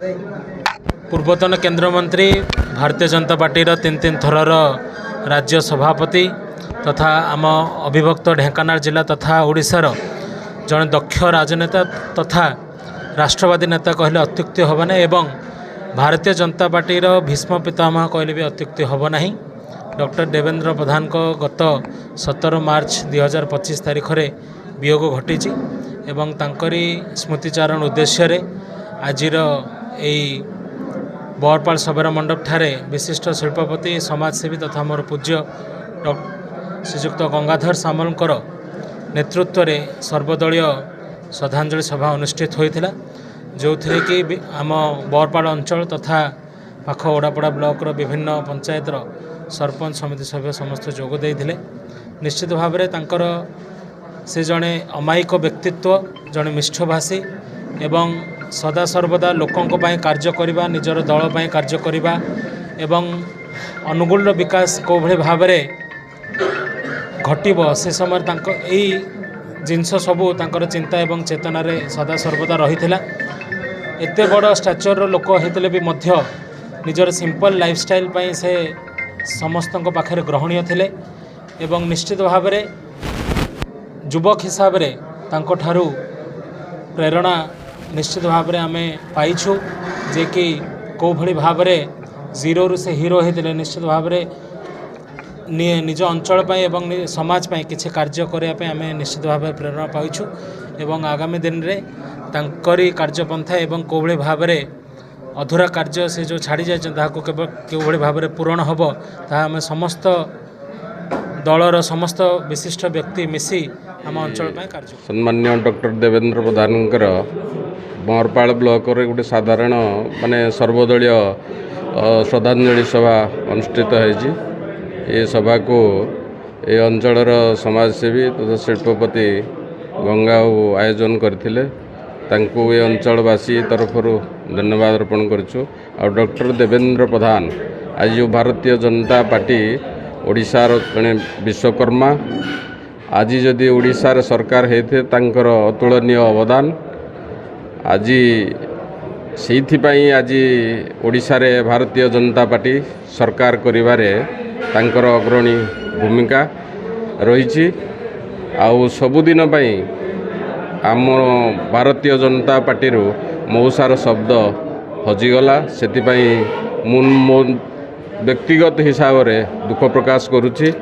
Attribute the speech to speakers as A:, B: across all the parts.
A: पूर्वतन केन्द्रमंत्री भारतीय जनता पार्टी तीन थरर राज्य सभापति तथा आम अविभक्त ढेंकानाल जिला तथा ओडिशार जड़े दक्ष राजनेता तथा राष्ट्रवादी नेता कहले अत्युक्ति होब ना एवं भारतीय जनता पार्टी भीष्म पितामह कहले भी अत्युक्ति होब नहीं। डॉक्टर देवेंद्र प्रधान को गत 17 मार्च 2025 तारीख में वियोग घटी एवं तांकरी स्मृतिचारण उद्देश्य आजिर यही बरपाल सबेरा मंडप ठारे विशिष्ट शिल्पपति समाजसेवी तथा मोर पूज्य श्रीजुक्त गंगाधर सामलकर नेतृत्व में सर्वदलीय श्रद्धांजलि सभा अनुष्ठित होता जो थी कि आम बरपाल अंचल तथा पाख ओडापड़ा ब्लॉक विभिन्न पंचायतर सरपंच समिति सभ्य समस्त जोग देते। निश्चित भाव में से जड़े अमायिक व्यक्तित्व जड़े मिष्ठभाषी एवं सदा सर्वदा लोकों कार्य करने निजर दल पर कार्य करने एवं अनुकूल विकास को भली भाव घटब से समय यही जिनस सबू चिंता एवं चेतना रे सदा सर्वदा रही एते बड़ स्टाचर लोक होते भी मध्य निजर सिंपल लाइफस्टाइल पाई से समस्त पाखे ग्रहणीय थिले एवं निश्चित भाव में युवक हिसाब रे तांको ठारू प्रेरणा निश्चित भाव में आम पाइछु जे कि कौ भली भाव में जीरो रु से हीरो होते निश्चित भाव में निज अंचल पाई एवं समाज पाई किसी कार्य करने आम निश्चित भाव में प्रेरणा पाइछु एवं आगामी दिन में तांकरी कार्यपंथा एवं कौ भली भाव में अधूरा कार्य से जो छाड़ी जाए केवल क्यों भली भाव में पूरण हम ताहा समस्त दलर समस्त विशिष्ट व्यक्ति मिसी आम अंचल कार्य
B: सम्मान्य डॉक्टर देवेंद्र प्रधानकर बरपाल ब्लॉक रे गोटे साधारण माने सर्वदलीय श्रद्धांजलि सभा अनुष्ठित होइछि। ये सभा को ये अंचलर समाजसेवी तथा शिल्पपति गंगा आयोजन करथिले तांको ये अंचलवासी तरफर धन्यवाद अर्पण करछु। और डॉक्टर देवेंद्र प्रधान आज जो भारतीय जनता पार्टी ओडिशार जड़े विश्वकर्मा आज जदि ओडिशार सरकार होते तांकर अतुलनीय अवदान आज से आज ओडिशार भारतीय जनता पार्टी सरकार करिबारे तांकर अग्रणी भूमिका रही आउ सबुदिन आम भारतीय जनता पार्टी मौसार शब्द हजिगला से मो व्यक्तिगत हिसाब से दुख प्रकाश करुच्ची।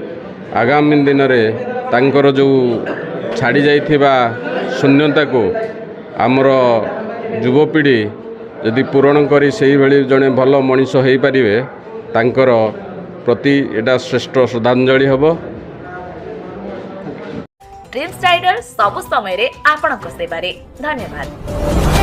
B: आगामी दिन में तांकर जो छाड़ी जाइथिबा शून्यता को आमर युवपीढ़ी यदि पूरण करी सही भली जड़े भल मनीष हो पारे तांकर प्रति एटा श्रेष्ठ श्रद्धांजलि हब।
C: ड्रीम्स राइडर सब समय रे आपणक सेवारे धन्यवाद।